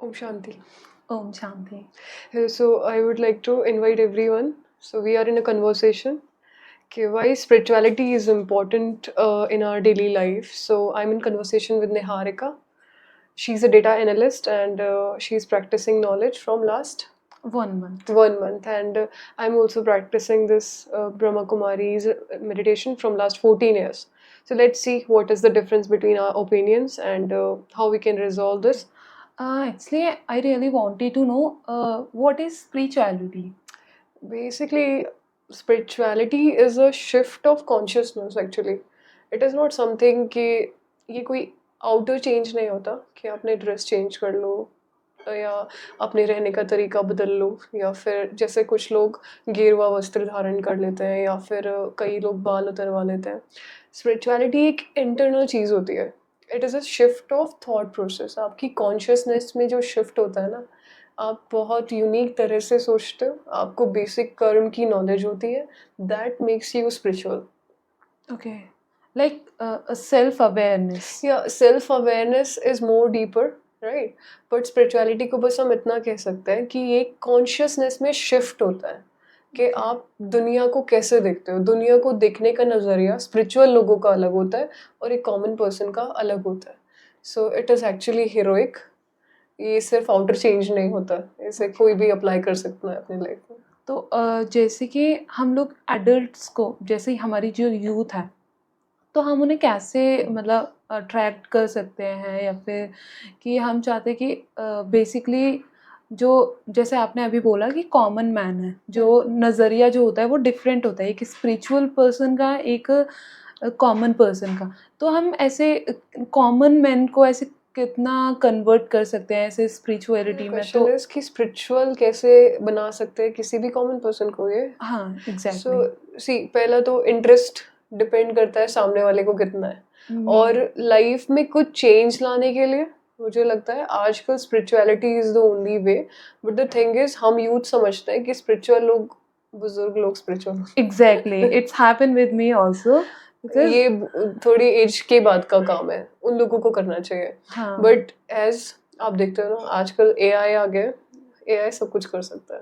Om Shanti. Om Shanti. So I would like to invite everyone. So we are in a conversation. Okay, why spirituality is important in our daily life. So I'm in conversation with Niharika. She's a data analyst and she's practicing knowledge from last 1 month. 1 month, and I'm also practicing this Brahma Kumari's meditation from last 14 years. So let's see what is the difference between our opinions and how we can resolve this. Actually, I really wanted to know what is spirituality? Basically, spirituality is a shift of consciousness actually. It is not something कि ये कोई outer change नहीं होता कि आपने dress change कर लो या अपने रहने का तरीका बदल लो या फिर जैसे कुछ लोग गेरुआ वस्त्र धारण कर लेते हैं या फिर कई लोग बाल उतरवा लेते हैं. स्पिरिचुअलिटी एक इंटरनल चीज़ होती है. It is a shift of thought process. आपकी कॉन्शियसनेस में जो शिफ्ट होता है ना, आप बहुत यूनिक तरह से सोचते हो, आपको बेसिक कर्म की नॉलेज होती है, that makes you spiritual. Okay. Like a self-awareness. या self awareness is more deeper, right. But spirituality को बस हम इतना कह सकते हैं कि ये कॉन्शियसनेस में शिफ्ट होता है कि आप दुनिया को कैसे देखते हो. दुनिया को देखने का नज़रिया स्पिरिचुअल लोगों का अलग होता है और एक कॉमन पर्सन का अलग होता है. So it is actually heroic. ये सिर्फ आउटर चेंज नहीं होता, इसे कोई भी अप्लाई कर सकता है अपनी लाइफ में. तो जैसे कि हम लोग एडल्ट्स को, जैसे ही हमारी जो यूथ है, तो हम उन्हें कैसे मतलब अट्रैक्ट कर सकते हैं, या फिर कि हम चाहते हैं कि बेसिकली जो, जैसे आपने अभी बोला कि कॉमन मैन है, जो नज़रिया जो होता है वो डिफरेंट होता है एक स्पिरिचुअल पर्सन का, एक कॉमन पर्सन का. तो हम ऐसे कॉमन मैन को ऐसे कितना कन्वर्ट कर सकते हैं ऐसे स्पिरिचुअलिटी में? तो क्वेश्चन इज कि स्पिरिचुअल कैसे बना सकते हैं किसी भी कॉमन पर्सन को ये. हाँ, सो एग्जैक्टली. सी पहला तो इंटरेस्ट डिपेंड करता है सामने वाले को कितना है. और लाइफ में कुछ चेंज लाने के लिए मुझे लगता है आजकल spirituality is the only way. But the thing is हम यूथ समझते हैं कि स्पिरिचुअल लोग, बुजुर्ग लोग spiritual. Exactly, it's happen with me also. ये थोड़ी एज के बाद का काम है, उन लोगों को करना चाहिए. हाँ. बट एज आप देखते हो ना, आजकल एआई आ गया. एआई सब कुछ कर सकता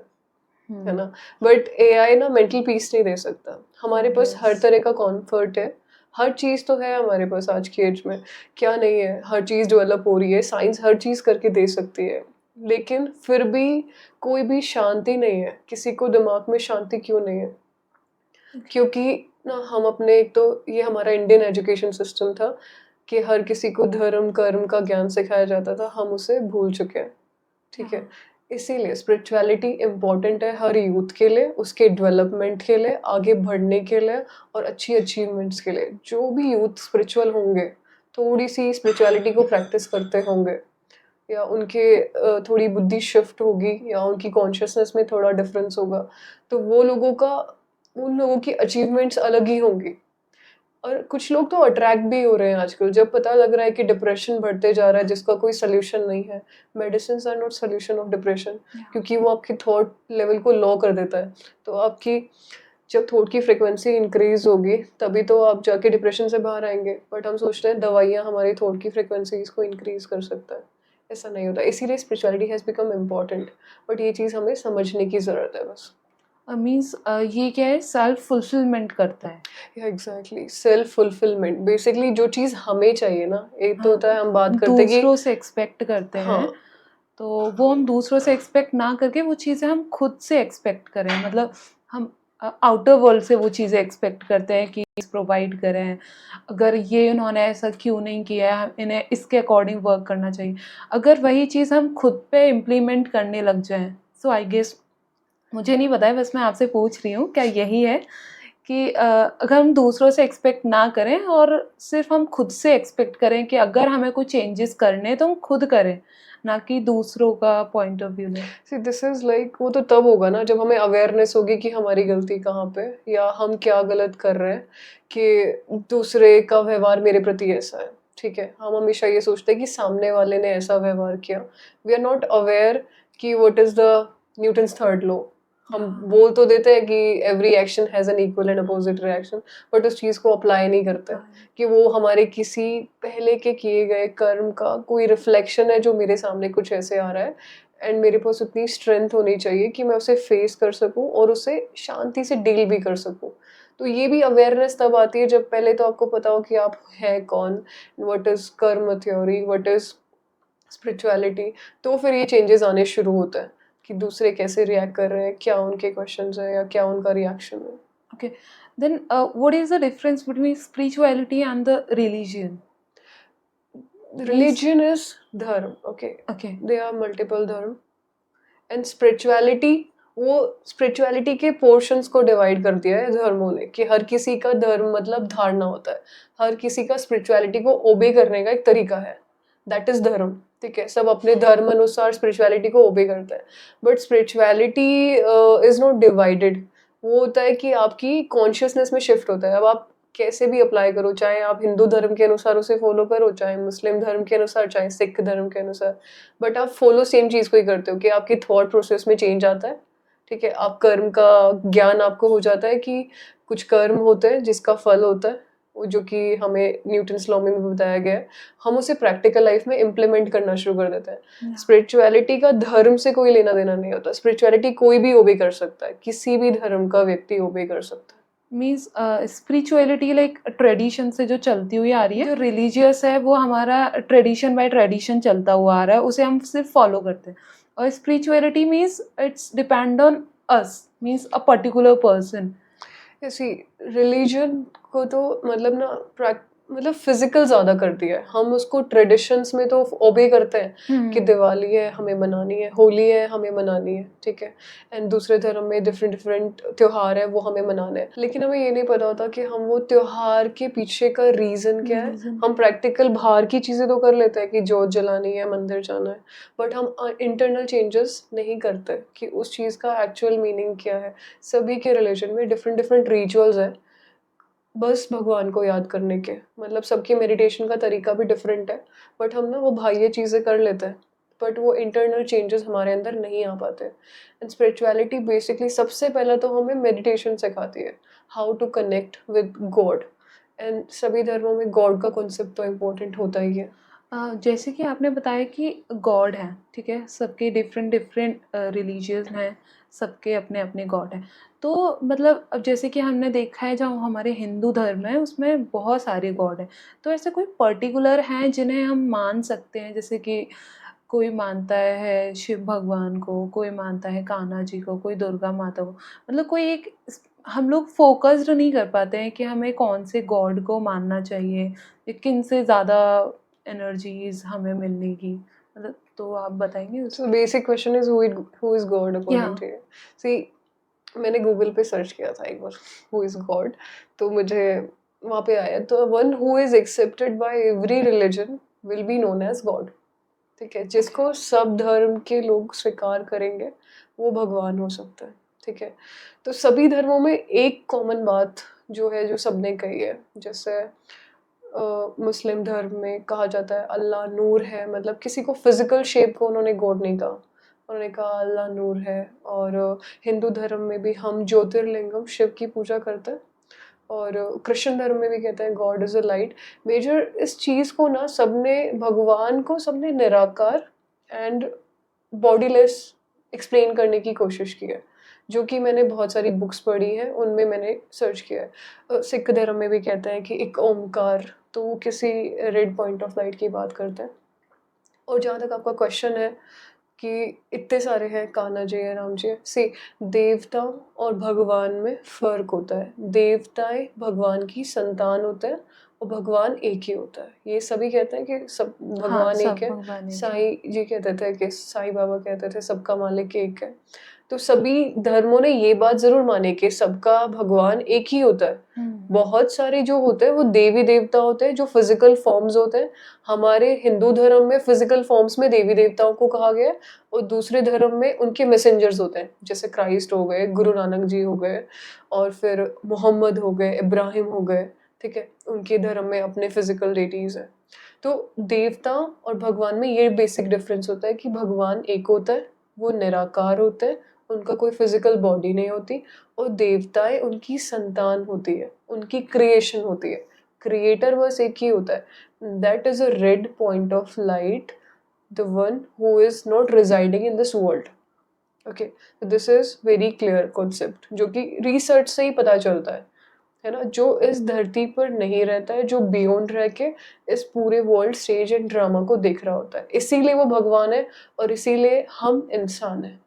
है ना. बट एआई ना मेंटल पीस नहीं दे सकता. हमारे पास हर तरह का कॉम्फर्ट है, हर चीज़ तो है हमारे पास आज की एज में. क्या नहीं है, हर चीज़ डेवलप हो रही है, साइंस हर चीज़ करके दे सकती है. लेकिन फिर भी कोई भी शांति नहीं है. किसी को दिमाग में शांति क्यों नहीं है? क्योंकि ना हम अपने, एक तो ये हमारा इंडियन एजुकेशन सिस्टम था कि हर किसी को धर्म कर्म का ज्ञान सिखाया जाता था, हम उसे भूल चुके हैं. ठीक है. इसीलिए स्पिरिचुअलिटी इम्पॉर्टेंट है हर यूथ के लिए, उसके डेवलपमेंट के लिए, आगे बढ़ने के लिए और अच्छी अचीवमेंट्स के लिए. जो भी यूथ स्पिरिचुअल होंगे, थोड़ी सी स्पिरिचुअलिटी को प्रैक्टिस करते होंगे, या उनके थोड़ी बुद्धि शिफ्ट होगी, या उनकी कॉन्शियसनेस में थोड़ा डिफरेंस होगा, तो वो लोगों का, उन लोगों की अचीवमेंट्स अलग ही होंगी. और कुछ लोग तो अट्रैक्ट भी हो रहे हैं आजकल, जब पता लग रहा है कि डिप्रेशन बढ़ते जा रहा है जिसका कोई सोल्यूशन नहीं है. Medicine are not solution of depression, क्योंकि वो आपके थॉट लेवल को लो कर देता है. तो आपकी जब थॉट की फ्रिक्वेंसी इंक्रीज होगी तभी तो आप जाके डिप्रेशन से बाहर आएंगे. बट हम सोचते हैं दवाइयाँ हमारी थॉट की फ्रिक्वेंसीज को इंक्रीज कर सकता है. ऐसा नहीं होता. इसीलिए spirituality has become important. But ये चीज़ हमें समझने की ज़रूरत है बस. मीन्स ये क्या है, सेल्फ फुलफिलमेंट करता है. या एग्जैक्टली, सेल्फ फुलफिलमेंट. बेसिकली जो चीज़ हमें चाहिए ना, एक तो होता है हम बात करते हैं कि दूसरों से एक्सपेक्ट करते हैं. हाँ, तो वो हम दूसरों से एक्सपेक्ट ना करके वो चीज़ें हम खुद से एक्सपेक्ट करें. मतलब हम आउटर वर्ल्ड से वो चीज़ें एक्सपेक्ट करते हैं कि प्रोवाइड करें. अगर ये उन्होंने ऐसा क्यों नहीं किया है, इन्हें इसके अकॉर्डिंग वर्क करना चाहिए. अगर वही चीज़ हम खुद पे इम्प्लीमेंट करने लग जाएं, सो आई गेस, मुझे नहीं पता है, बस मैं आपसे पूछ रही हूँ क्या यही है कि अगर हम दूसरों से एक्सपेक्ट ना करें और सिर्फ हम खुद से एक्सपेक्ट करें कि अगर हमें कुछ चेंजेस करने हैं तो हम खुद करें, ना कि दूसरों का पॉइंट ऑफ व्यू लें. सी दिस इज लाइक, वो तो तब होगा ना जब हमें अवेयरनेस होगी कि हमारी गलती कहाँ पे या हम क्या गलत कर रहे हैं कि दूसरे का व्यवहार मेरे प्रति ऐसा है. ठीक है, हम हमेशा ये सोचते हैं कि सामने वाले ने ऐसा व्यवहार किया. वी आर नॉट अवेयर कि what is the Newton's third law. हम बोल तो देते हैं कि every action has an equal and opposite reaction, but उस चीज को अप्लाई नहीं करते कि वो हमारे किसी पहले के किए गए कर्म का कोई रिफ्लेक्शन है जो मेरे सामने कुछ ऐसे आ रहा है, एंड मेरे पास उतनी स्ट्रेंथ होनी चाहिए कि मैं उसे फेस कर सकूं और उसे शांति से डील भी कर सकूं। तो ये भी अवेयरनेस तब आती है जब पहले तो आपको पता हो कि आप हैं कौन, व्हाट इज कर्म थ्योरी, व्हाट इज स्पिरिचुअलिटी। तो फिर ये चेंजेस आने शुरू होते हैं कि दूसरे कैसे रिएक्ट कर रहे हैं, क्या उनके क्वेश्चंस है या क्या उनका रिएक्शन है। Okay. Then, what is the difference between spirituality and the religion? Religion is धर्म, okay, Okay. They are multiple धर्म, एंड स्पिरिचुअलिटी, वो स्पिरिचुअलिटी के पोर्शंस को डिवाइड कर दिया है धर्मों ने कि हर किसी का धर्म मतलब धारणा होता है, हर किसी का स्पिरिचुअलिटी को ओबे करने का एक तरीका है, दैट इज धर्म। ठीक है, सब अपने धर्म अनुसार स्पिरिचुअलिटी को ओबे करते हैं, but spirituality is not divided. वो होता है कि आपकी कॉन्शियसनेस में शिफ्ट होता है। अब आप कैसे भी अप्लाई करो, चाहे आप हिंदू धर्म के अनुसार उसे फॉलो करो, चाहे मुस्लिम धर्म के अनुसार, चाहे सिख धर्म के अनुसार, बट आप फॉलो सेम चीज को ही करते हो कि आपकी थॉट प्रोसेस में चेंज आता है। ठीक है, आप कर्म का ज्ञान आपको हो जाता है कि कुछ कर्म होते हैं जिसका फल होता है, वो जो कि हमें न्यूटन्स लॉ में भी बताया गया है, हम उसे प्रैक्टिकल लाइफ में इम्प्लीमेंट करना शुरू कर देते हैं। Yeah. स्पिरिचुअलिटी का धर्म से कोई लेना देना नहीं होता। स्पिरिचुअलिटी कोई भी ओबे कर सकता है, किसी भी धर्म का व्यक्ति ओबे कर सकता है। मीन्स स्पिरिचुअलिटी लाइक ट्रेडिशन से जो चलती हुई आ रही है, जो रिलीजियस है वो हमारा ट्रेडिशन बाय ट्रेडिशन चलता हुआ आ रहा है, उसे हम सिर्फ फॉलो करते हैं। और spirituality means it's depend on us, means a particular person. ऐसी रिलीजन को तो मतलब ना मतलब फिजिकल ज्यादा कर दिया है। हम उसको ट्रेडिशंस में तो ओबे करते हैं कि दिवाली है हमें मनानी है, होली है हमें मनानी है, ठीक है, एंड दूसरे धर्म में डिफरेंट डिफरेंट त्योहार है वो हमें मनाने हैं, लेकिन हमें ये नहीं पता होता कि हम वो त्योहार के पीछे का रीजन क्या है। हम प्रैक्टिकल बाहर की चीजें तो कर लेते हैं कि जोत जलानी है, मंदिर जाना है, बट हम इंटरनल चेंजेस नहीं करते कि उस चीज का एक्चुअल मीनिंग क्या है। सभी के रिलीजन में डिफरेंट डिफरेंट रिचुअल्स है बस भगवान को याद करने के, मतलब सबकी मेडिटेशन का तरीका भी डिफरेंट है, बट हम ना वो बाह्य चीज़ें कर लेते हैं, बट वो इंटरनल चेंजेस हमारे अंदर नहीं आ पाते। एंड स्पिरिचुअलिटी बेसिकली सबसे पहला तो हमें मेडिटेशन सिखाती है, how to connect with God, and सभी धर्मों में गॉड का कॉन्सेप्ट तो इम्पोर्टेंट होता ही है। जैसे कि आपने बताया कि गॉड है, ठीक है, सबके डिफरेंट डिफरेंट रिलीजियस हैं, सबके अपने अपने गॉड हैं। तो मतलब अब जैसे कि हमने देखा है, जो हमारे हिंदू धर्म है उसमें बहुत सारे गॉड हैं, तो ऐसे कोई पर्टिकुलर हैं जिन्हें हम मान सकते हैं? जैसे कि कोई मानता है शिव भगवान को, कोई मानता है कान्हा जी को, कोई दुर्गा माता को, मतलब कोई एक हम लोग फोकस्ड नहीं कर पाते हैं कि हमें कौन से गॉड को मानना चाहिए, किन से ज़्यादा एनर्जीज हमें मिलेगी, मतलब तो आप बताएंगे उस। So basic question is who is God according to you? See, मैंने गूगल पे सर्च किया था एक बार हु इज गॉड, तो मुझे वहाँ पे आया, तो one who is accepted by every religion will be known as God. ठीक है, जिसको सब धर्म के लोग स्वीकार करेंगे वो भगवान हो सकता है। ठीक है, तो सभी धर्मों में एक कॉमन बात जो है जो सबने कही है, जैसे मुस्लिम धर्म में कहा जाता है अल्लाह नूर है, मतलब किसी को फिजिकल शेप को उन्होंने गॉड नहीं कहा, उन्होंने कहा अल्लाह नूर है। और हिंदू धर्म में भी हम ज्योतिर्लिंगम शिव की पूजा करते हैं, और कृष्ण धर्म में भी कहते हैं God is a light. Major इस चीज़ को ना सबने, भगवान को सबने निराकार एंड बॉडीलेस एक्सप्लेन करने की कोशिश की है, जो कि मैंने बहुत सारी बुक्स पढ़ी हैं, उनमें मैंने सर्च किया है। सिख धर्म में भी कहते हैं कि एक ओमकार, तो वो किसी रेड पॉइंट ऑफ लाइट की बात करते हैं। और जहाँ तक आपका क्वेश्चन है कि इतने सारे हैं, कान्हा जी है, राम जी है, सी देवता और भगवान में फ़र्क होता है। देवताएं भगवान की संतान होते हैं और भगवान एक ही होता है। ये सभी कहते हैं कि सब भगवान एक है। साईं जी कहते थे कि साईं बाबा कहते थे सबका मालिक एक है। तो सभी धर्मों ने ये बात जरूर मानी कि सबका भगवान एक ही होता है। बहुत सारे जो होते हैं वो देवी देवता होते हैं, जो फिजिकल फॉर्म्स होते हैं। हमारे हिंदू धर्म में फिजिकल फॉर्म्स में देवी देवताओं को कहा गया है, और दूसरे धर्म में उनके मैसेंजर्स होते हैं, जैसे क्राइस्ट हो गए, गुरु नानक जी हो गए, और फिर मोहम्मद हो गए, इब्राहिम हो गए। ठीक है, उनके धर्म में अपने फिजिकल डेटीज है। तो देवता और भगवान में ये बेसिक डिफरेंस होता है कि भगवान एक होता है, वो निराकार होते हैं, उनका कोई फिजिकल बॉडी नहीं होती, और देवताएं उनकी संतान होती है, उनकी क्रिएशन होती है। क्रिएटर बस एक ही होता है, that is a red point of light, the one who is not residing in this world. Okay, this is very clear concept, जो कि रिसर्च से ही पता चलता है ना। जो इस धरती पर नहीं रहता है, जो बियॉन्ड रह के इस पूरे वर्ल्ड स्टेज एंड ड्रामा को देख रहा होता है, इसीलिए वो भगवान है और इसीलिए हम इंसान हैं।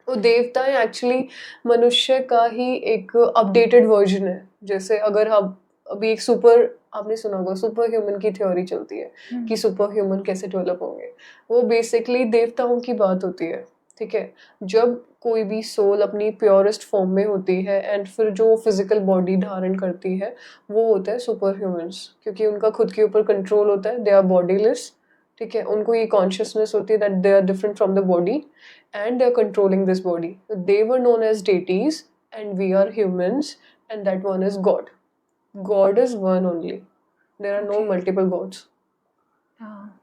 वो देवताएं एक्चुअली मनुष्य का ही एक अपडेटेड वर्जन है। जैसे अगर हम अभी एक सुपर, आपने सुना होगा सुपर ह्यूमन की थ्योरी चलती है कि सुपर ह्यूमन कैसे डेवलप होंगे, वो बेसिकली देवताओं की बात होती है। ठीक है, जब कोई भी सोल अपनी प्योरेस्ट फॉर्म में होती है एंड फिर जो फिजिकल बॉडी धारण करती है, वो होता है सुपर ह्यूमंस, क्योंकि उनका खुद के ऊपर कंट्रोल होता है, दे आर बॉडीलेस। ठीक है, उनको ये कॉन्शियसनेस होती है that they are different from the body and they're controlling this body. They were known as deities and we are humans, and that one is God. God is one only. There are no Okay. multiple gods. हाँ